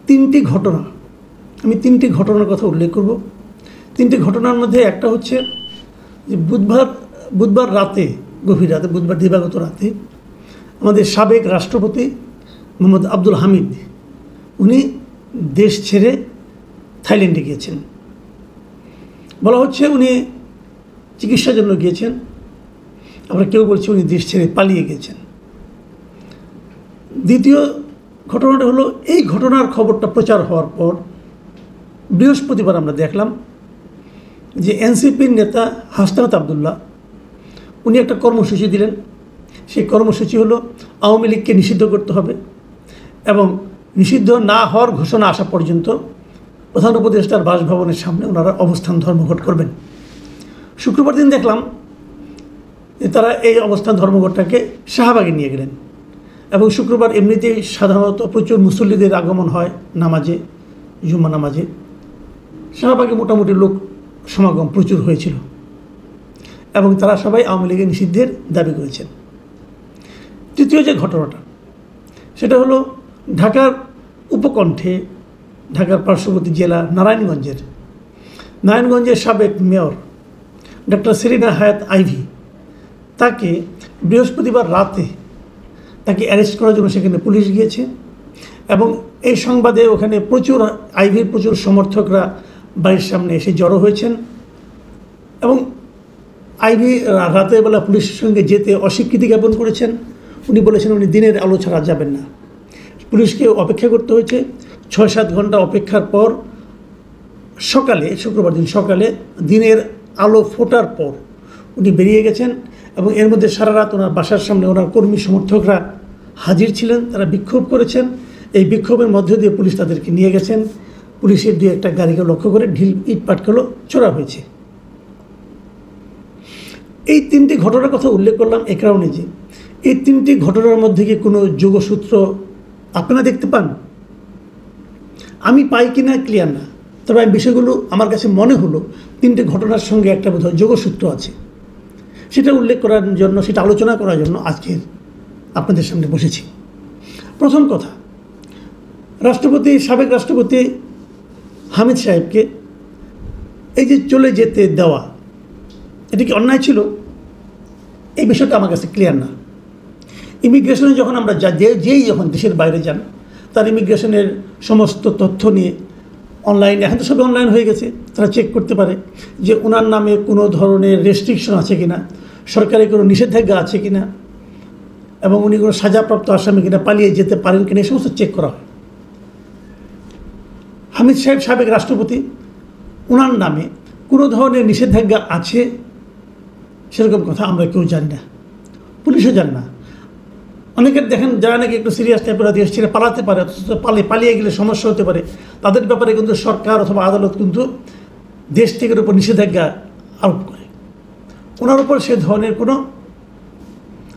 তিনটি ঘটনা, আমি তিনটি ঘটনার কথা উল্লেখ করব। তিনটি ঘটনার মধ্যে একটা হচ্ছে যে বুধবার রাতে, গভীর রাতে, বুধবার দিবাগত রাতে আমাদের সাবেক রাষ্ট্রপতি মোহাম্মদ আব্দুল হামিদ উনি দেশ ছেড়ে থাইল্যান্ডে গিয়েছেন। বলা হচ্ছে উনি চিকিৎসার জন্য গিয়েছেন, আবার কেউ বলছে উনি দেশ ছেড়ে পালিয়ে গিয়েছেন। দ্বিতীয় ঘটনাটা হলো, এই ঘটনার খবরটা প্রচার হওয়ার পর বৃহস্পতিবার আমরা দেখলাম যে এনসিপির নেতা হাসনাত আবদুল্লাহ উনি একটা কর্মসূচি দিলেন। সেই কর্মসূচি হলো আওয়ামী লীগকে নিষিদ্ধ করতে হবে এবং নিষিদ্ধ না হওয়ার ঘোষণা আসা পর্যন্ত প্রধান উপদেষ্টার বাসভবনের সামনে ওনারা অবস্থান ধর্মঘট করবেন। শুক্রবার দিন দেখলাম যে তারা এই অবস্থান ধর্মঘটটাকে শাহবাগে নিয়ে গেলেন এবং শুক্রবার এমনিতেই সাধারণত প্রচুর মুসল্লিদের আগমন হয় নামাজে, জুম্মা নামাজে। শাহবাগে মোটামুটি লোক সমাগম প্রচুর হয়েছিল এবং তারা সবাই আওয়ামী লীগের নিষিদ্ধের দাবি করেছেন। তৃতীয় যে ঘটনাটা সেটা হলো ঢাকার উপকণ্ঠে, ঢাকার পার্শ্ববর্তী জেলা নারায়ণগঞ্জের সাবেক মেয়র ডক্টর সেলিনা হায়াত আইভি, তাকে বৃহস্পতিবার রাতে তাকে অ্যারেস্ট করার জন্য সেখানে পুলিশ গিয়েছে এবং এই সংবাদে ওখানে আইভির প্রচুর সমর্থকরা বাড়ির সামনে এসে জড়ো হয়েছেন এবং আইভি রাতের বেলা পুলিশের সঙ্গে যেতে অস্বীকৃতি জ্ঞাপন করেছেন। উনি বলেছেন উনি দিনের আলো ছাড়া যাবেন না। পুলিশকে অপেক্ষা করতে হয়েছে। 6-7 ঘন্টা অপেক্ষার পর শুক্রবার দিন সকালে দিনের আলো ফোটার পর উনি বেরিয়ে গেছেন এবং এর মধ্যে সারা রাত ওনার বাসার সামনে ওনার কর্মী সমর্থকরা হাজির ছিলেন, তারা বিক্ষোভ করেছেন। এই বিক্ষোভের মধ্য দিয়ে পুলিশ তাদেরকে নিয়ে গেছেন। পুলিশের 2-1টা গাড়িকে লক্ষ্য করে ইট পাটকেলও ছোড়া হয়েছে। এই তিনটি ঘটনার কথা উল্লেখ করলাম এ কারণে যে এই তিনটি ঘটনার মধ্যে কি কোনো যোগসূত্র আপনারা দেখতে পান? আমি পাই কিনা ক্লিয়ার না, তবে আমি বিষয়গুলো আমার কাছে মনে হলো তিনটি ঘটনার সঙ্গে একটা বোধহয় যোগসূত্র আছে। সেটা উল্লেখ করার জন্য, সেটা আলোচনা করার জন্য আজকে আপনাদের সামনে বসেছি। প্রথম কথা, সাবেক রাষ্ট্রপতি হামিদ সাহেবকে এই যে চলে যেতে দেওয়া, এটা কি অন্যায় ছিল? এই বিষয়টা আমার কাছে ক্লিয়ার না। ইমিগ্রেশনে যখন আমরা যেই যখন দেশের বাইরে যান, তার ইমিগ্রেশনের সমস্ত তথ্য নিয়ে অনলাইন, এখন তো সব অনলাইন হয়ে গেছে, তারা চেক করতে পারে যে ওনার নামে কোনো ধরনের রেস্ট্রিকশন আছে কিনা, সরকারি কোনো নিষেধাজ্ঞা আছে কিনা এবং উনি কোনো সাজাপ্রাপ্ত আসামি কিনা, পালিয়ে যেতে পারেন কিনা, এই সমস্ত চেক করা হয়। হামিদ সাহেব সাবেক রাষ্ট্রপতি, ওনার নামে কোনো ধরনের নিষেধাজ্ঞা আছে সেরকম কথা আমরা কেউ জানি না, পুলিশও জান না। অনেকের দেখেন যারা নাকি একটু সিরিয়াস টাইপের দেশ ছেড়ে পালাতে পারে, পালিয়ে গেলে সমস্যা হতে পারে, তাদের ব্যাপারে কিন্তু সরকার অথবা আদালত কিন্তু দেশ থেকে উপর নিষেধাজ্ঞা আরোপ করে। ওনার উপর সে ধরনের কোনো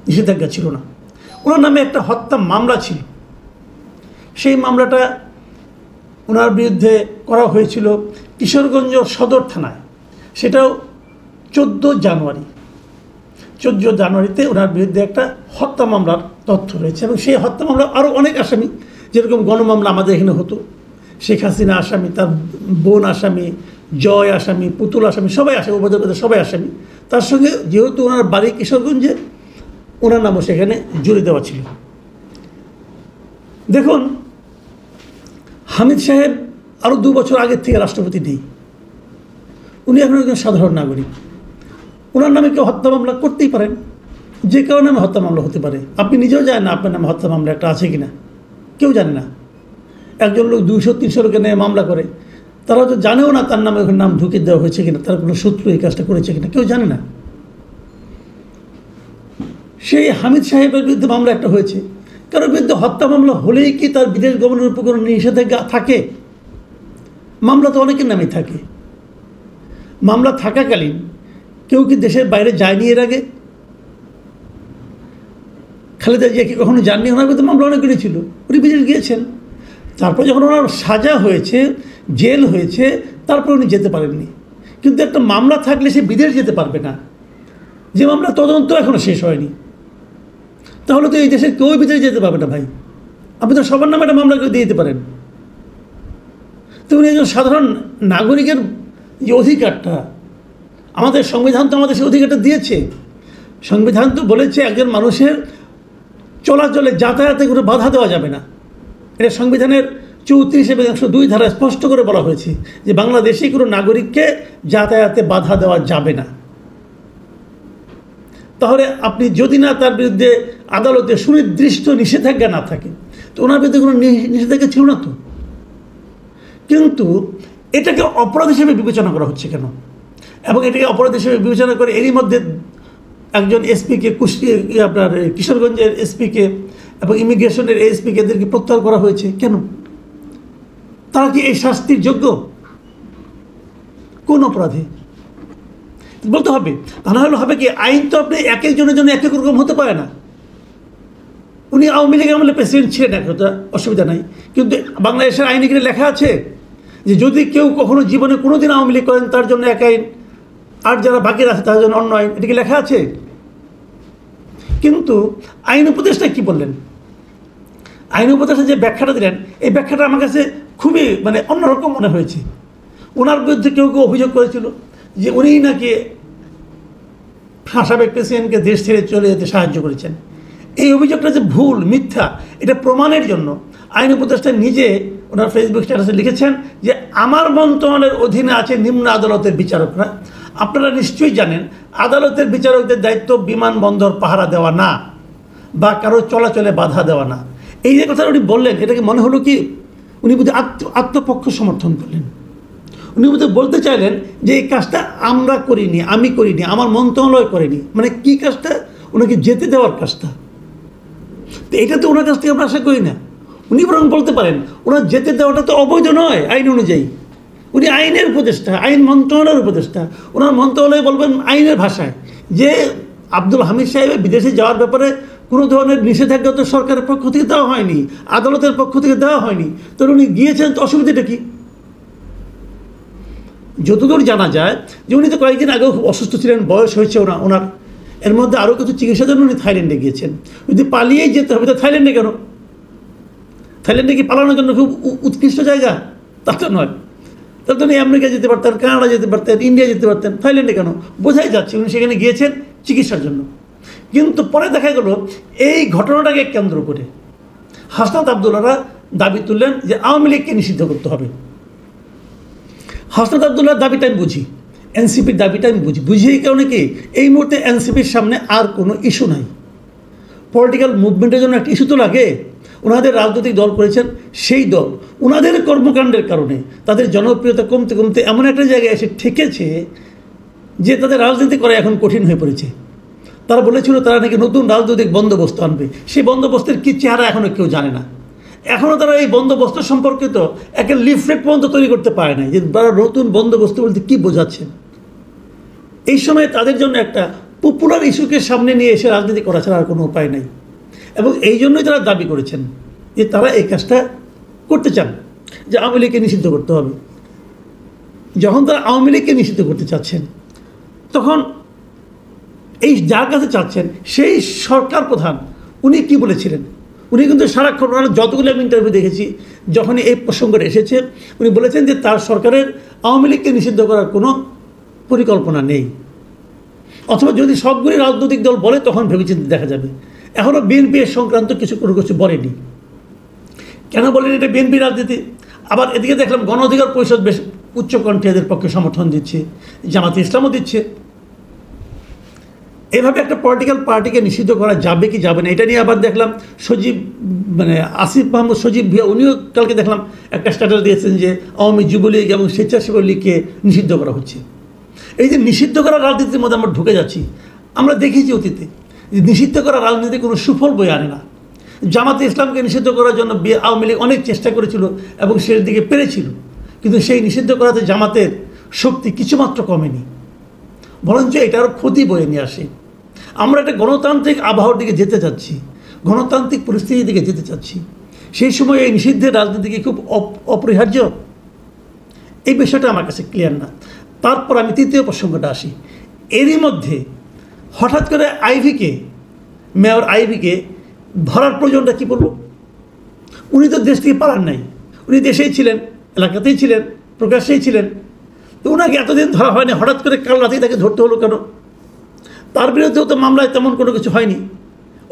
নিষেধাজ্ঞা ছিল না। ওনার নামে একটা হত্যা মামলা ছিল, সেই মামলাটা ওনার বিরুদ্ধে করা হয়েছিল কিশোরগঞ্জ সদর থানায়। সেটাও 14 জানুয়ারিতে ওনার বিরুদ্ধে একটা হত্যা মামলার তথ্য রয়েছে এবং সেই হত্যা মামলা আরও অনেক আসামি, যেরকম গণমামলা আমাদের এখানে হতো, শেখ হাসিনা আসামি, তার বোন আসামি, জয় আসামি, পুতুল আসামি, সবাই আসামি, উপজেলাতে সবাই আসামি। তার সঙ্গে যেহেতু ওনার বাড়ি কিশোরগঞ্জে, ওনার নামও সেখানে জুড়ে দেওয়া ছিল। দেখুন, হামিদ সাহেব আরও 2 বছর আগের থেকে রাষ্ট্রপতি নেই, উনি এখন একজন সাধারণ নাগরিক। ওনার নামে কেউ হত্যা মামলা করতেই পারেন, যে কারো নামে হত্যা মামলা হতে পারে। আপনি নিজেও জানেন না আপনার নামে হত্যা মামলা একটা আছে কিনা, কেউ জানে না। একজন লোক 200-300 লোকের নিয়ে মামলা করে, তারা তো জানেও না তার নামে নাম ঢুকে দেওয়া হয়েছে কিনা, তার কোনো শত্রু এই কাজটা করেছে কিনা, কেউ জানে না। সেই হামিদ সাহেবের বিরুদ্ধে মামলা একটা হয়েছে, কারোর বিরুদ্ধে হত্যা মামলা হলেই কি তার বিদেশ গমনের উপর কোনো নিষেধাজ্ঞা থাকে? মামলা তো অনেকের নামেই থাকে। মামলা থাকাকালীন কেউ কি দেশের বাইরে যায়নি এর আগে? খালেদা জিয়া কি কখনো যাননি? ওনার বিরুদ্ধে মামলা অনেকগুলি ছিল, উনি বিদেশ গিয়েছেন। তারপর যখন ওনার সাজা হয়েছে, জেল হয়েছে, তারপর উনি যেতে পারেননি। কিন্তু একটা মামলা থাকলে সে বিদেশ যেতে পারবে না, যে মামলা তদন্ত এখনও শেষ হয়নি। তাহলে তো এই দেশে কেউ বিদেশে যেতে পারবে না ভাই। আপনি তো সবার নামে একটা মামলা করে দিয়ে দিতে পারেন, তো উনি একজন সাধারণ নাগরিকের যে অধিকারটা, আমাদের সংবিধান তো আমাদের সেই অধিকারটা দিয়েছে। সংবিধান তো বলেছে একজন মানুষের চলাচলে যাতায়াতে কোনো বাধা দেওয়া যাবে না। এটা সংবিধানের 34 এবং 102 ধারায় স্পষ্ট করে বলা হয়েছে যে বাংলাদেশে কোনো নাগরিককে যাতায়াতে বাধা দেওয়া যাবে না। তাহলে আপনি যদি না তার বিরুদ্ধে আদালতে সুনির্দিষ্ট নিষেধাজ্ঞা না থাকে, তো ওনার বিরুদ্ধে কোনো নিষেধাজ্ঞা ছিল না তো। কিন্তু এটাকে অপরাধ হিসেবে বিবেচনা করা হচ্ছে কেন? এবং এটাকে অপরাধ হিসেবে বিবেচনা করে এরই মধ্যে একজন এসপিকে আপনার কিশোরগঞ্জের এসপিকে এবং ইমিগ্রেশনের এসপিকে এদেরকে প্রত্যাহার করা হয়েছে কেন? তারা কি এই শাস্তির যোগ্য? কোন অপরাধে বলতে হবে? তা না হলে হবে কি, আইন তো আপনি এক একজনের জন্য এক এক রকম হতে পারে না। উনি আওয়ামী লীগের আমলে প্রেসিডেন্ট ছিলেন, একটা অসুবিধা নাই, কিন্তু বাংলাদেশের আইনে কি লেখা আছে যে যদি কেউ কখনো জীবনে কোনোদিন আওয়ামী লীগ করেন তার জন্য এক আইন, আর যারা বাকি আছে তার জন্য অন্য আইন? এটা কি লেখা আছে? কিন্তু আইন উপদেষ্টা কি বললেন? আইন উপদেষ্টা যে ব্যাখ্যাটা দিলেন, এই ব্যাখ্যাটা আমার কাছে খুবই অন্যরকম মনে হয়েছে। ওনার বিরুদ্ধে কেউ কেউ অভিযোগ করেছিল যে উনিই নাকি সাবেক প্রেসিডেন্টকে দেশ ছেড়ে চলে যেতে সাহায্য করেছেন। এই অভিযোগটা যে ভুল, মিথ্যা, এটা প্রমাণের জন্য আইন উপদেষ্টা নিজে ওনার ফেসবুক স্ট্যাটাসে লিখেছেন যে আমার মন্ত্রণালয়ের অধীনে আছে নিম্ন আদালতের বিচারকরা। আপনারা নিশ্চয়ই জানেন আদালতের বিচারকদের দায়িত্ব বিমানবন্দর পাহারা দেওয়া না বা কারো চলাচলে বাধা দেওয়া না। এই যে কথা উনি বললেন, এটাকে মনে হলো কি উনি বোধহয় আত্মপক্ষ সমর্থন করলেন। উনি বোধহয় বলতে চাইলেন যে এই কাজটা আমরা করিনি, আমি করিনি, আমার মন্ত্রণালয় করেনি। কি কাজটা? ওনাকে যেতে দেওয়ার কাজটা। তো এটা তো ওনার কাছ থেকে আমরা আশা করি না। উনি বরং বলতে পারেন ওনার যেতে দেওয়াটা তো অবৈধ নয় আইন অনুযায়ী। উনি আইনের উপদেষ্টা, আইন মন্ত্রণালয়ের উপদেষ্টা। ওনার মন্ত্রণালয় বলবেন আইনের ভাষায় যে আব্দুল হামিদ সাহেবের বিদেশে যাওয়ার ব্যাপারে কোনো ধরনের নিষেধাজ্ঞা তো সরকারের পক্ষ থেকে দেওয়া হয়নি, আদালতের পক্ষ থেকে দেওয়া হয়নি। তো উনি গিয়েছেন, তো অসুবিধাটা কি? যতদূর জানা যায় যে উনি তো কয়েকদিন আগেও খুব অসুস্থ ছিলেন, বয়স হয়েছে ওনার। এর মধ্যে আরও কিছু চিকিৎসার জন্য উনি থাইল্যান্ডে গিয়েছেন। যদি পালিয়েই যেতে হবে তো থাইল্যান্ডে কেন? থাইল্যান্ডে কি পালানোর জন্য খুব উৎকৃষ্ট জায়গা? তা তো নয়। তাহলে তো উনি আমেরিকা যেতে পারতেন, কানাডা যেতে পারতেন, ইন্ডিয়া যেতে পারতেন, থাইল্যান্ডে কেন? বোঝাই যাচ্ছে উনি সেখানে গিয়েছেন চিকিৎসার জন্য। কিন্তু পরে দেখা গেল এই ঘটনাটাকে কেন্দ্র করে হাসনাত আবদুল্লাহরা দাবি তুললেন যে আওয়ামী লীগকে নিষিদ্ধ করতে হবে। হাসনাত আবদুল্লাহর দাবিটা আমি বুঝি, এনসিপির দাবিটা আমি বুঝি এই কারণে কি এই মুহূর্তে এনসিপির সামনে আর কোনো ইস্যু নাই। পলিটিক্যাল মুভমেন্টের জন্য একটা ইস্যু তো লাগে। ওনাদের রাজনৈতিক দল করেছেন, সেই দল ওনাদের কর্মকাণ্ডের কারণে তাদের জনপ্রিয়তা কমতে কমতে এমন একটা জায়গায় এসে ঠেকেছে যে তাদের রাজনীতি করা এখন কঠিন হয়ে পড়েছে। তারা বলেছিল তারা নাকি নতুন রাজনৈতিক বন্দোবস্ত আনবে, সেই বন্দোবস্তের কী চেহারা এখনও কেউ জানে না। এখনও তারা এই বন্দোবস্ত সম্পর্কিত একটা লিফলেট পর্যন্ত তৈরি করতে পারে না যে তারা নতুন বন্দোবস্ত বলতে কী বোঝাচ্ছেন। এই সময় তাদের জন্য একটা পপুলার ইস্যুকে সামনে নিয়ে এসে রাজনীতি করা ছাড়া আর কোনো উপায় নাই। এবং এই জন্যই তারা দাবি করেছেন যে তারা এই কাজটা করতে চান যে আওয়ামী লীগকে নিষিদ্ধ করতে হবে। যখন তারা আওয়ামী লীগকে নিষিদ্ধ করতে চাচ্ছেন, তখন এই যার কাছে চাচ্ছেন সেই সরকার প্রধান উনি কি বলেছিলেন? উনি কিন্তু সারাক্ষণ যতগুলো আমি ইন্টারভিউ দেখেছি যখনই এই প্রসঙ্গটা এসেছে উনি বলেছেন যে তার সরকারের আওয়ামী লীগকে নিষিদ্ধ করার কোনো পরিকল্পনা নেই, অথবা যদি সবগুলি রাজনৈতিক দল বলে তখন ভেবেচিন্তে দেখা যাবে। এখনও বিএনপি এর সংক্রান্ত কোনো কিছু বলেনি। কেন বলেনি? এটা বিএনপি রাজনীতি। আবার এদিকে দেখলাম গণ অধিকার পরিষদ বেশ উচ্চকণ্ঠে এদের পক্ষে সমর্থন দিচ্ছে, জামাতে ইসলামও দিচ্ছে। এভাবে একটা পলিটিক্যাল পার্টিকে নিষিদ্ধ করা যাবে কি যাবে না এটা নিয়ে আবার দেখলাম সজীব আসিফ মাহমুদ সজীব ভিয়া উনিও কালকে দেখলাম একটা স্ট্যাটাস দিয়েছেন যে আওয়ামী যুবলীগ এবং স্বেচ্ছাসেবক লীগকে নিষিদ্ধ করা হচ্ছে। এই যে নিষিদ্ধ করা রাজনীতির মধ্যে আমরা ঢুকে যাচ্ছি। আমরা দেখেছি অতীতে যে নিষিদ্ধ করা রাজনীতি কোনো সুফল বয়ে আনে না। জামাতে ইসলামকে নিষিদ্ধ করার জন্য আওয়ামী লীগ অনেক চেষ্টা করেছিল এবং শেষ দিকে পেরেছিল, কিন্তু সেই নিষিদ্ধ করাতে জামাতের শক্তি কিছুমাত্র কমেনি, বরঞ্চ এটা আরও ক্ষতি বয়ে নিয়ে আসে। আমরা একটা গণতান্ত্রিক আবহাওয়ার দিকে যেতে চাচ্ছি, গণতান্ত্রিক পরিস্থিতির দিকে যেতে চাচ্ছি। সেই সময় এই নিষিদ্ধের রাজনীতি কি খুব অপরিহার্য? এই বিষয়টা আমার কাছে ক্লিয়ার না। তারপর আমি তৃতীয় প্রসঙ্গটা আসি। এরই মধ্যে হঠাৎ করে মেয়র আইভীকে ধরার প্রয়োজনটা কী পড়ল? উনি তো দেশ থেকে পালান নাই, উনি দেশেই ছিলেন। এলাকাতেই ছিলেন, প্রকাশ্যেই ছিলেন, তো ওনাকে এতদিন ধরা হয়নি, হঠাৎ করে কাল রাতেই তাকে ধরতে হলো কেন? তার বিরুদ্ধেও তো মামলায় তেমন কোনো কিছু হয়নি।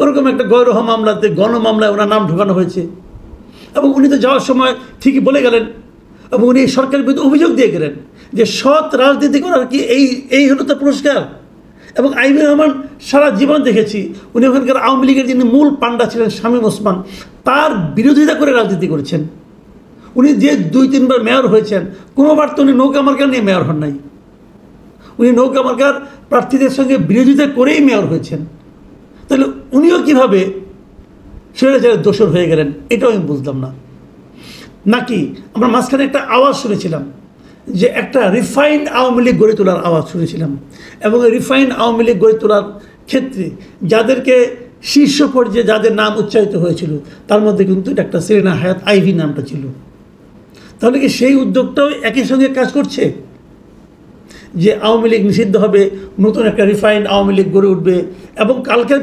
ওরকম একটা গৌরহ মামলাতে, গণমামলায় ওনার নাম ঢোকানো হয়েছে, এবং উনি তো যাওয়ার সময় ঠিকই বলে গেলেন, এবং উনি সরকারের বিরুদ্ধে অভিযোগ দিয়ে গেলেন যে সৎ রাজনীতি করার কি এই হলো তার পুরস্কার। এবং আইনুর রহমান সারা জীবন দেখেছি উনি ওখানকার আওয়ামী লীগের যিনি মূল পান্ডা ছিলেন শামীম ওসমান, তার বিরোধিতা করে রাজনীতি করেছেন। উনি যে 2-3 বার মেয়র হয়েছেন, কোনোবার তো উনি নৌকা মার্কা নিয়ে মেয়র হন নাই, উনি নৌকা মার্কার প্রার্থীদের সঙ্গে বিরোধিতা করেই মেয়র হয়েছেন। তাহলে উনিও কীভাবে স্বৈরাচারের দোষর হয়ে গেলেন, এটাও আমি বুঝলাম না। নাকি আমরা মাঝখানে একটা আওয়াজ শুনেছিলাম যে একটা রিফাইন্ড আওয়ামী লীগ গড়ে তোলার আওয়াজ শুনেছিলাম, এবং এই রিফাইন্ড আওয়ামী লীগ গড়ে তোলার ক্ষেত্রে যাদেরকে শীর্ষ পর্যায়ে যাদের নাম উচ্চারিত হয়েছিল তার মধ্যে কিন্তু ডাক্তার সেলিনা হায়াৎ আইভি নামটা ছিল। তাহলে কি সেই উদ্যোগটাও একই সঙ্গে কাজ করছে যে আওয়ামী লীগ নিষিদ্ধ হবে, নতুন একটা রিফাইন্ড আওয়ামী লীগ গড়ে উঠবে? এবং কালকে